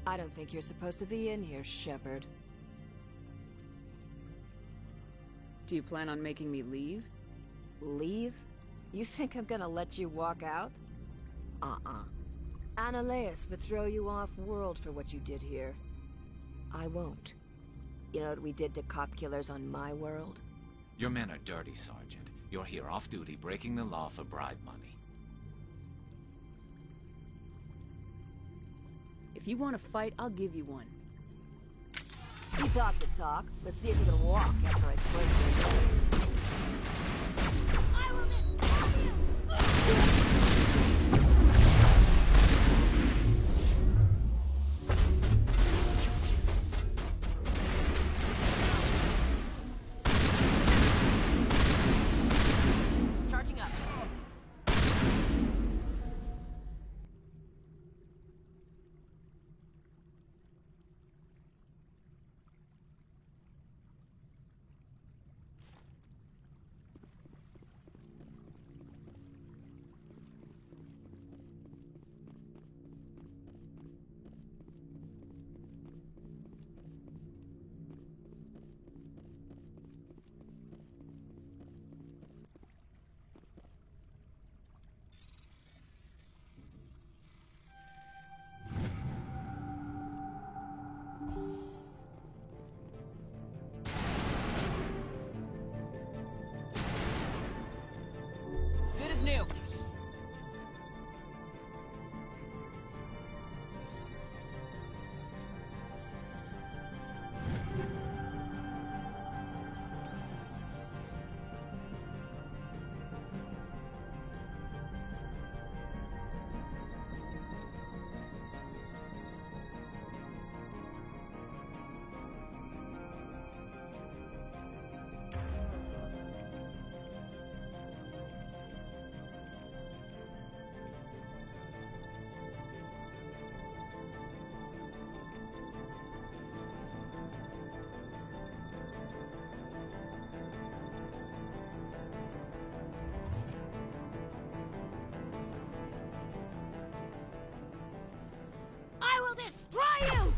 I don't think you're supposed to be in here, Shepard. Do you plan on making me leave? Leave? You think I'm gonna let you walk out? Annaleus would throw you off-world for what you did here. I won't. You know what we did to cop killers on my world? Your men are dirty, Sergeant. You're here off-duty, breaking the law for bribe money. If you want to fight, I'll give you one. You talk the talk. Let's see if you can walk after I break your legs. I will destroy you! Charging up. Good as new. I will destroy you!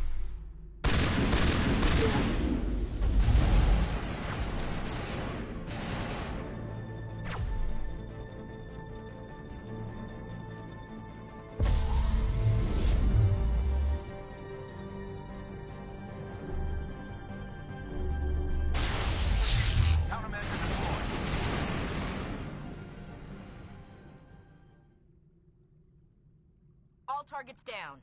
Countermeasure deployed. All targets down.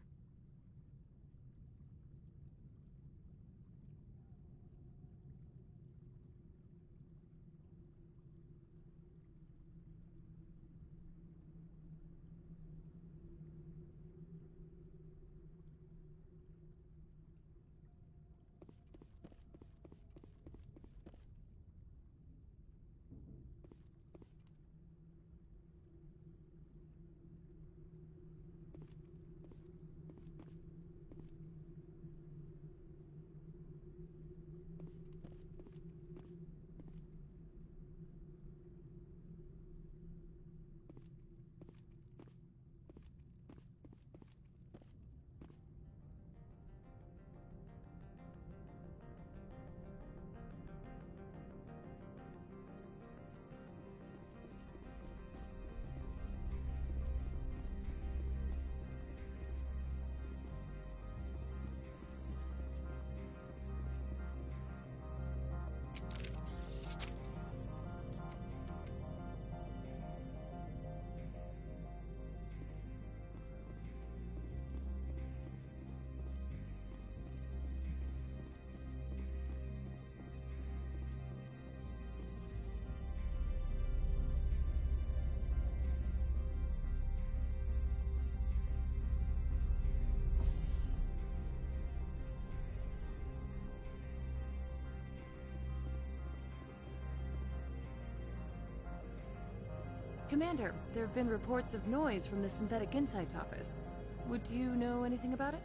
Commander, there have been reports of noise from the Synthetic Insights office. Would you know anything about it?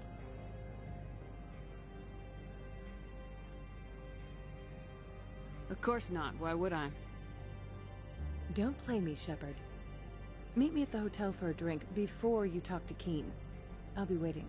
Of course not. Why would I? Don't play me, Shepard. Meet me at the hotel for a drink before you talk to Keen. I'll be waiting.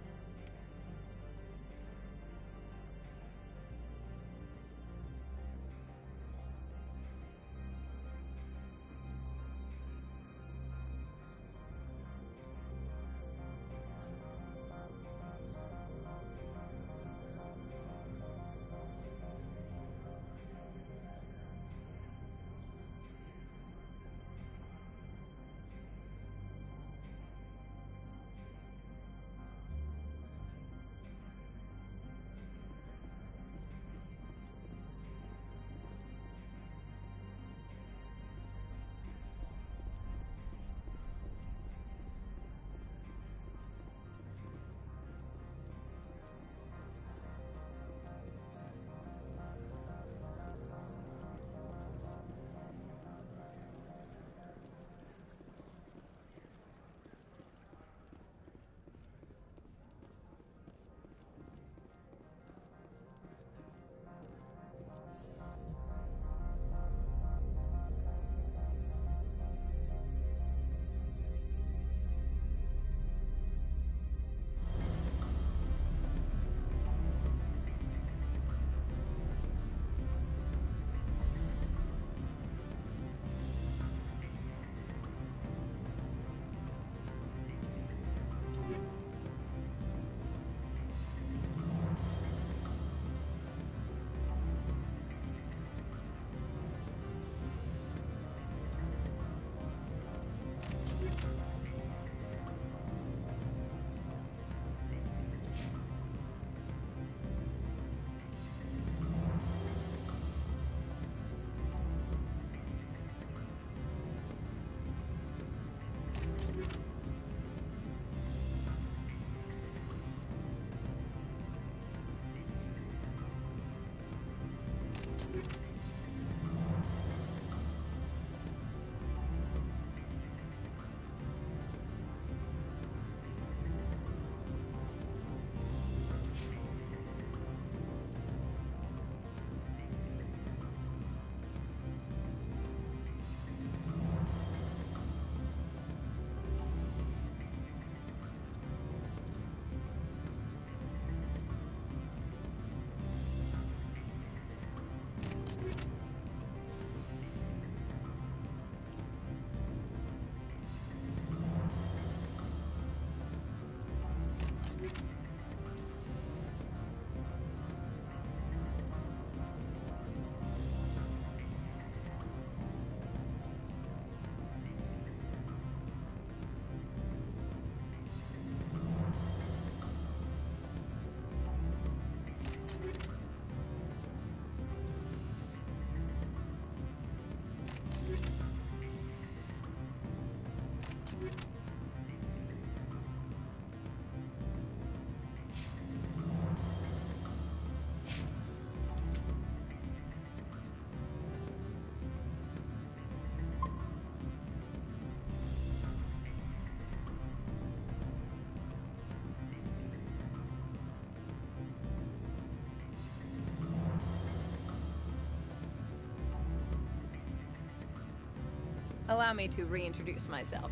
Allow me to reintroduce myself.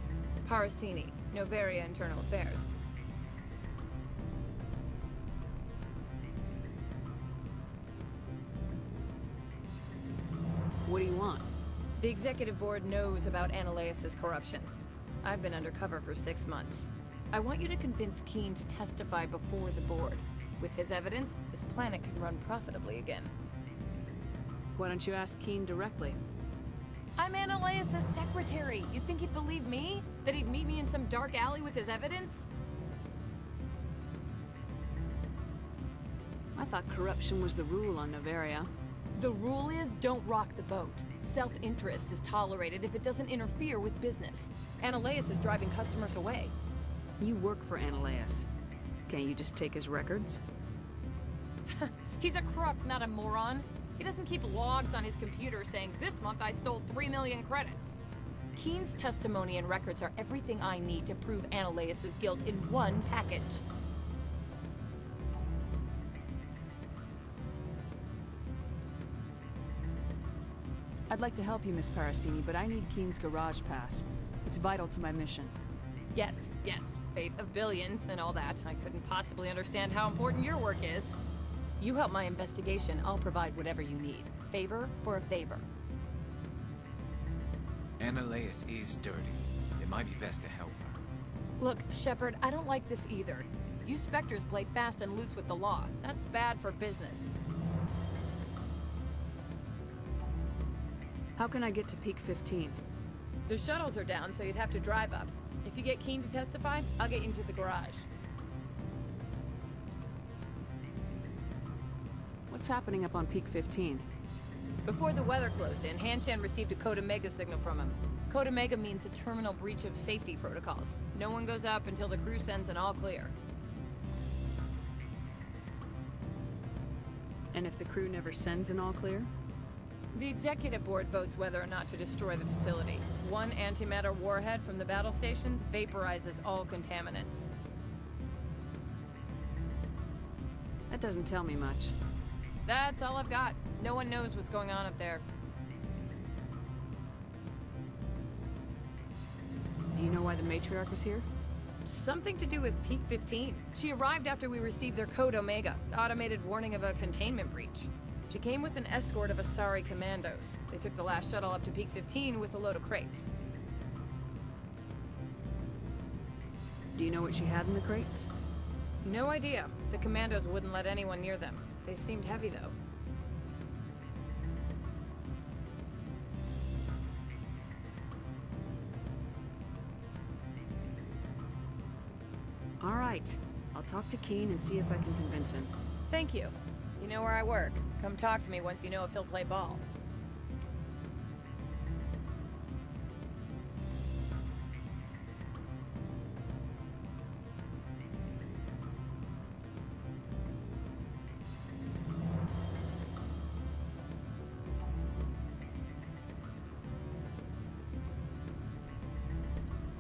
Parasini, Noveria Internal Affairs. What do you want? The executive board knows about Ananias' corruption. I've been undercover for 6 months. I want you to convince Keen to testify before the board. With his evidence, this planet can run profitably again. Why don't you ask Keen directly? I'm Ananias' secretary. You'd think he'd believe me? That he'd meet me in some dark alley with his evidence? I thought corruption was the rule on Noveria. The rule is, don't rock the boat. Self-interest is tolerated if it doesn't interfere with business. Ananias is driving customers away. You work for Ananias. Can't you just take his records? He's a crook, not a moron. He doesn't keep logs on his computer saying, this month I stole 3 million credits. Keen's testimony and records are everything I need to prove Ananias' guilt in one package. I'd like to help you, Miss Parasini, but I need Keen's garage pass. It's vital to my mission. Yes, fate of billions and all that. I couldn't possibly understand how important your work is. You help my investigation, I'll provide whatever you need. Favor for a favor. Ananias is dirty. It might be best to help her. Look, Shepard, I don't like this either. You Spectres play fast and loose with the law. That's bad for business. How can I get to Peak 15? The shuttles are down, so you'd have to drive up. If you get Keen to testify, I'll get you into the garage. What's happening up on Peak 15? Before the weather closed in, Hanshan received a Code Omega signal from him. Code Omega means a terminal breach of safety protocols. No one goes up until the crew sends an all clear. And if the crew never sends an all clear? The executive board votes whether or not to destroy the facility. One antimatter warhead from the battle stations vaporizes all contaminants. That doesn't tell me much. That's all I've got. No one knows what's going on up there. Do you know why the Matriarch is here? Something to do with Peak 15. She arrived after we received their Code Omega, automated warning of a containment breach. She came with an escort of Asari commandos. They took the last shuttle up to Peak 15 with a load of crates. Do you know what she had in the crates? No idea. The commandos wouldn't let anyone near them. They seemed heavy, though. All right. I'll talk to Keen and see if I can convince him. Thank you. You know where I work. Come talk to me once you know if he'll play ball.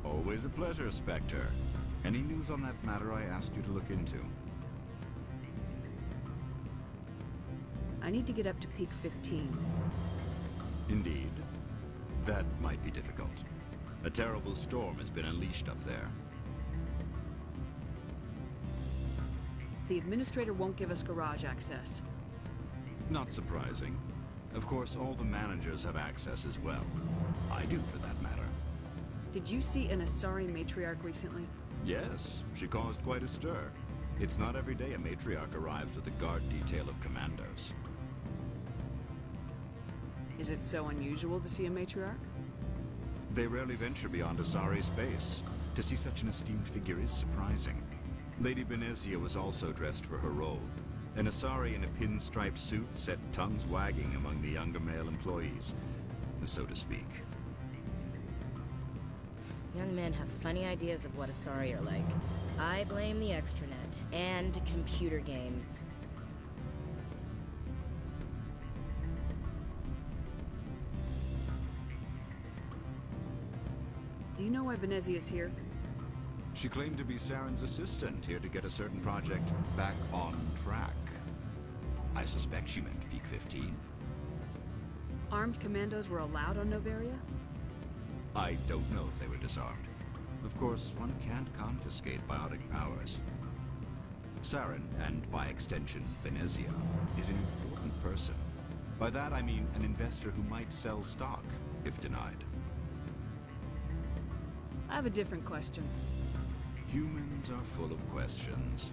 Always a pleasure, Spectre. Any news on that matter I asked you to look into? I need to get up to Peak 15. Indeed. That might be difficult. A terrible storm has been unleashed up there. The Administrator won't give us garage access. Not surprising. Of course, all the managers have access as well. I do, for that matter. Did you see an Asari Matriarch recently? Yes, she caused quite a stir. It's not every day a matriarch arrives with a guard detail of commandos. Is it so unusual to see a Matriarch? They rarely venture beyond Asari space. To see such an esteemed figure is surprising. Lady Benezia was also dressed for her role. An Asari in a pinstriped suit set tongues wagging among the younger male employees, so to speak. Young men have funny ideas of what Asari are like. I blame the extranet and computer games. Do you know why Benezia is here? She claimed to be Saren's assistant, here to get a certain project back on track. I suspect she meant Peak 15. Armed commandos were allowed on Noveria? I don't know if they were disarmed. Of course, one can't confiscate biotic powers. Saren, and by extension, Venezia, is an important person. By that I mean an investor who might sell stock, if denied. I have a different question. Humans are full of questions.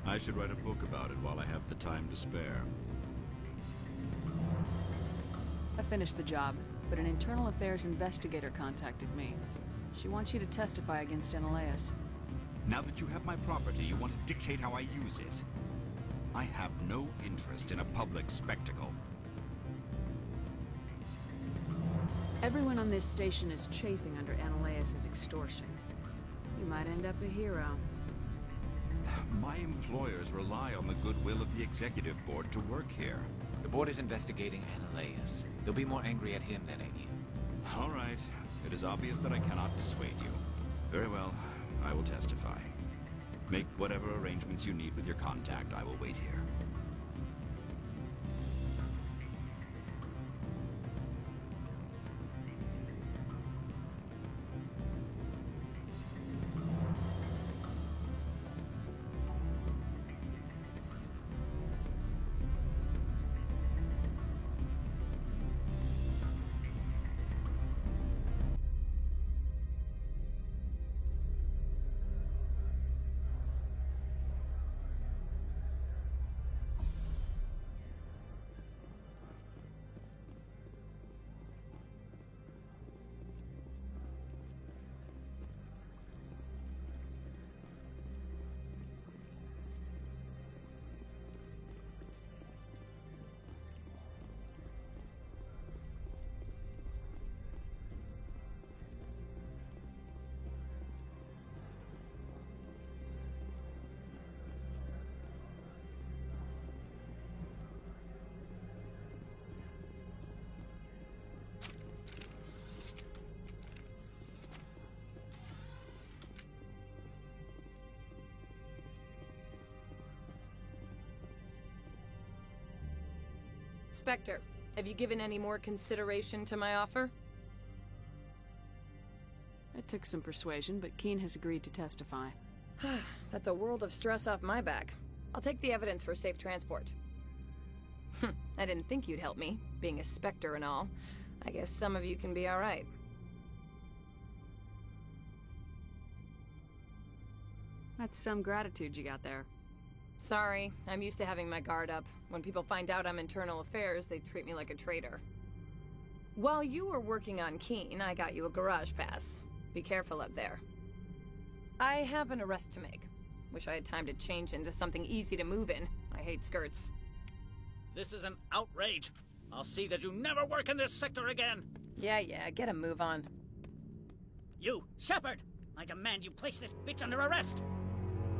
I should write a book about it while I have the time to spare. I finished the job, but an internal affairs investigator contacted me. She wants you to testify against Analeas. Now that you have my property, you want to dictate how I use it. I have no interest in a public spectacle. Everyone on this station is chafing under Analeas' extortion. You might end up a hero. My employers rely on the goodwill of the executive board to work here. The board is investigating Analeas. They'll be more angry at him than at you. All right. It is obvious that I cannot dissuade you. Very well. I will testify. Make whatever arrangements you need with your contact. I will wait here. Spectre, have you given any more consideration to my offer? It took some persuasion, but Keen has agreed to testify. That's a world of stress off my back. I'll take the evidence for safe transport. I didn't think you'd help me, being a Spectre and all. I guess some of you can be alright. That's some gratitude you got there. Sorry, I'm used to having my guard up. When people find out I'm internal affairs, they treat me like a traitor. While you were working on Keen, I got you a garage pass. Be careful up there. I have an arrest to make. Wish I had time to change into something easy to move in. I hate skirts. This is an outrage. I'll see that you never work in this sector again. Yeah, get a move on. You, Shepard! I demand you place this bitch under arrest!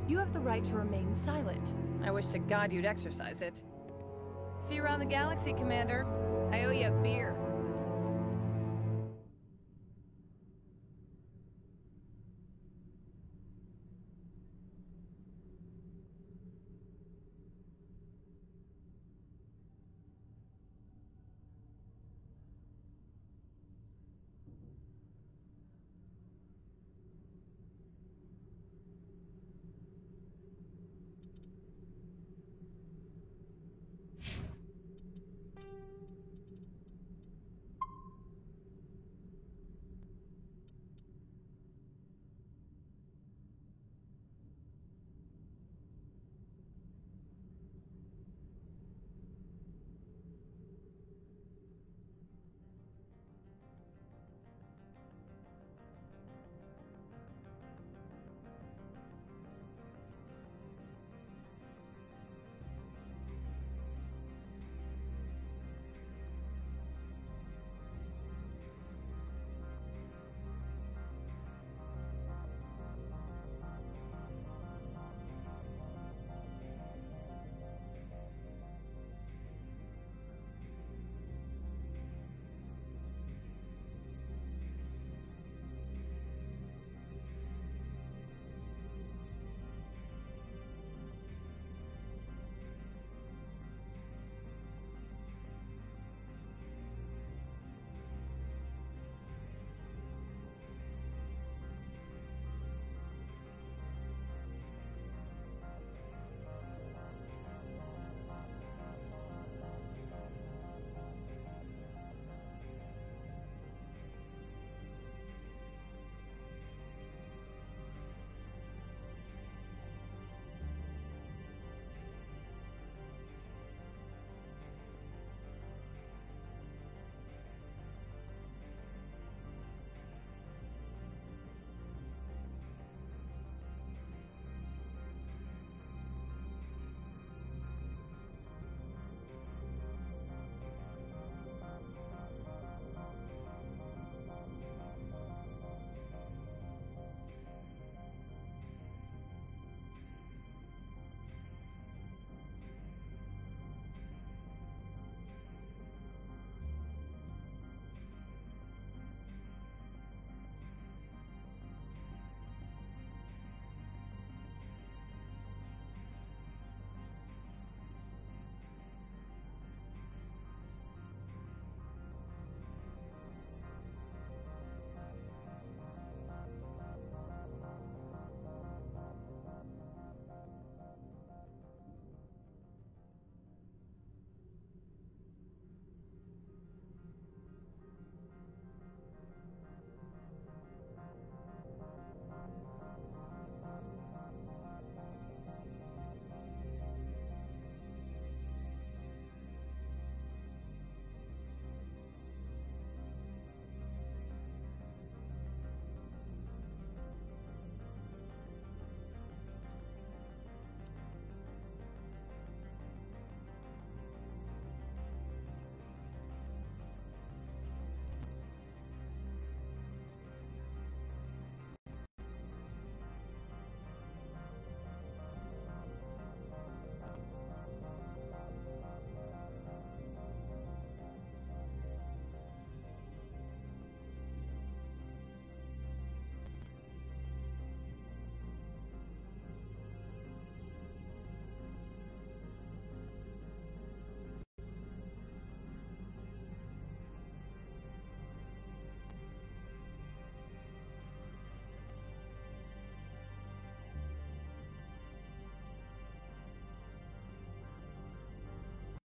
You have the right to remain silent. I wish to God you'd exercise it. See you around the galaxy, Commander. I owe you a beer.